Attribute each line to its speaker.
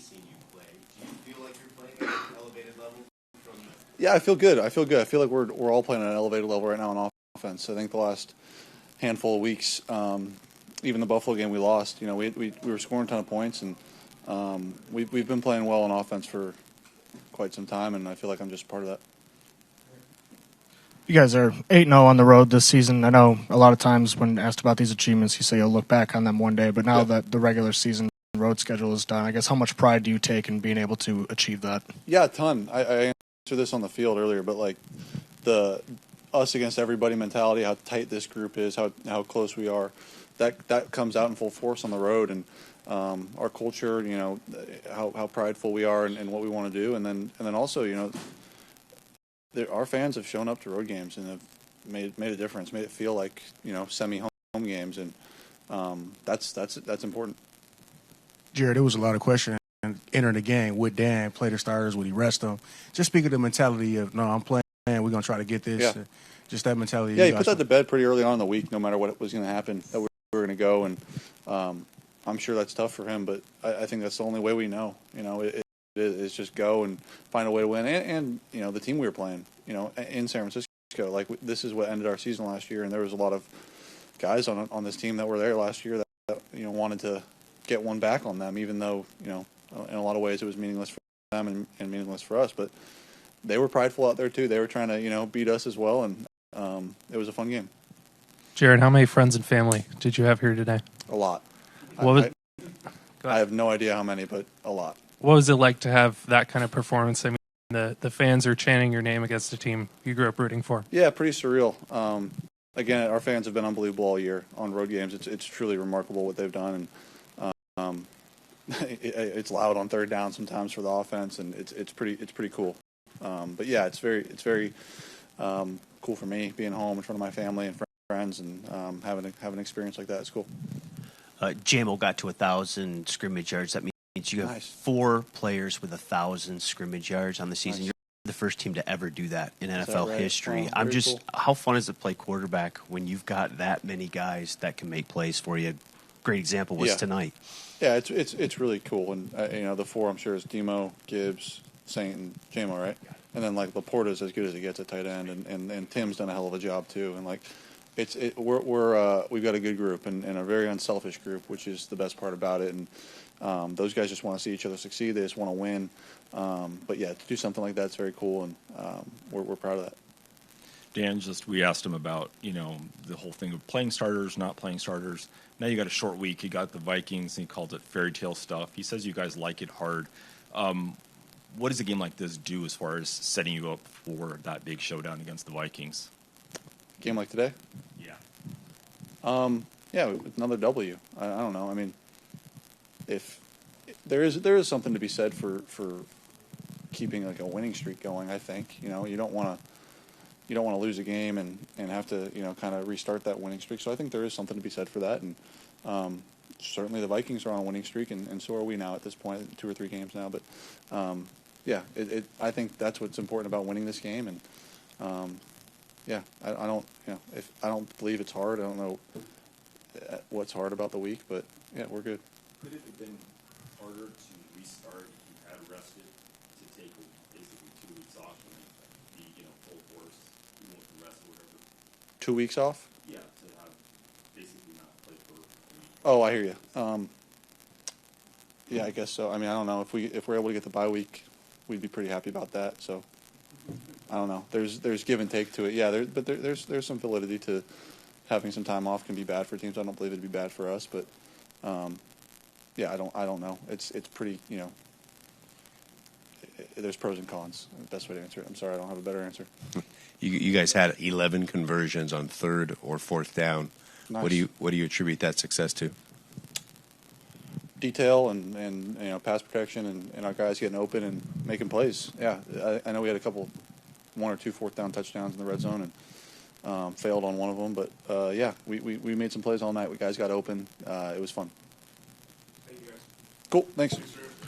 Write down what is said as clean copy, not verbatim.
Speaker 1: seen you play. Do you feel like you're playing at an elevated level from?
Speaker 2: Yeah, I feel good. I feel like we're all playing at an elevated level right now on offense. I think the last handful of weeks, even the Buffalo game we lost, we were scoring a ton of points, and we've been playing well on offense for quite some time, and I feel like I'm just part of that.
Speaker 3: You guys are 8-0 on the road this season. I know a lot of times when asked about these achievements, you say you'll look back on them one day, but now that the regular season road schedule is done, I guess how much pride do you take in being able to achieve that?
Speaker 2: Yeah, a ton. I answered this on the field earlier, but like the us against everybody mentality, how tight this group is, how close we are, that comes out in full force on the road, and our culture, how prideful we are and what we want to do, and then also, our fans have shown up to road games and have made a difference, made it feel like semi-home games, and that's important.
Speaker 4: Jared, there was a lot of questions entering the game. Would Dan play the starters? Would he rest them? Just speak of the mentality of, no, I'm playing, we're going to try to get this.
Speaker 2: Yeah.
Speaker 4: Just that mentality.
Speaker 2: Yeah, you put that to bed pretty early on in the week, no matter what was going to happen, that we were going to go, and I'm sure that's tough for him, but I think that's the only way we know. It is just go and find a way to win, and the team we were playing, in San Francisco, like this is what ended our season last year, and there was a lot of guys on this team that were there last year that wanted to get one back on them, even though in a lot of ways it was meaningless for them and meaningless for us, but they were prideful out there too. They were trying to beat us as well, and it was a fun game.
Speaker 5: Jared, how many friends and family did you have here today?
Speaker 2: A lot. I have no idea how many, but a lot.
Speaker 5: What was it like to have that kind of performance? I mean, the fans are chanting your name against the team you grew up rooting for.
Speaker 2: Yeah, pretty surreal. Again, our fans have been unbelievable all year on road games. It's truly remarkable what they've done, and it's loud on third down sometimes for the offense, and it's pretty cool. But yeah, it's very cool for me being home in front of my family and friends, and having an experience like that. It's cool.
Speaker 1: JMO got to 1,000 scrimmage yards. That means you have 4 players with 1,000 scrimmage yards on the season. Nice. You're the first team to ever do that in NFL history.
Speaker 2: Oh,
Speaker 1: cool. How fun is it to play quarterback when you've got that many guys that can make plays for you? Great example was tonight.
Speaker 2: Yeah, it's really cool, and the 4 I'm sure is Demo, Gibbs, Saint, and JMO, right? Yeah. And then like Laporta's as good as it gets at tight end, and Tim's done a hell of a job too, and like. We've got a good group and a very unselfish group, which is the best part about it. And those guys just want to see each other succeed. They just want to win. But yeah, to do something like that's very cool, and we're proud of that.
Speaker 6: Dan, we asked him about the whole thing of playing starters, not playing starters. Now you got a short week. You got the Vikings, and he called it fairy tale stuff. He says you guys like it hard. What does a game like this do as far as setting you up for that big showdown against the Vikings?
Speaker 2: Game like today? Yeah, another W. I don't know. I mean, if there is something to be said for keeping like a winning streak going. I think you don't want to lose a game and have to kind of restart that winning streak. So I think there is something to be said for that. And certainly the Vikings are on a winning streak, and so are we now at this point, 2 or 3 games now. But yeah, I think that's what's important about winning this game. And yeah, I don't believe it's hard. I don't know what's hard about the week, but yeah, we're good.
Speaker 7: Could it have been harder to restart if you had rested to take basically 2 weeks off and be full force, the rest or whatever?
Speaker 2: 2 weeks off?
Speaker 7: Yeah, to have basically not play for a week.
Speaker 2: Oh, I hear you. Yeah, I guess so. I mean, I don't know if we're able to get the bye week, we'd be pretty happy about that. So I don't know. There's give and take to it. Yeah, but there's some validity to having some time off can be bad for teams. I don't believe it'd be bad for us, but yeah, I don't know. It's pretty, there's pros and cons. The best way to answer it. I'm sorry, I don't have a better answer.
Speaker 8: You guys had 11 conversions on 3rd or 4th down.
Speaker 2: Nice.
Speaker 8: What do you attribute that success to?
Speaker 2: Detail and pass protection and our guys getting open and making plays. Yeah, I know we had 1 or 2 4th down touchdowns in the red zone and failed on one of them, but yeah, we made some plays all night. We guys got open. It was fun.
Speaker 7: Thank you guys.
Speaker 2: Cool. Thanks.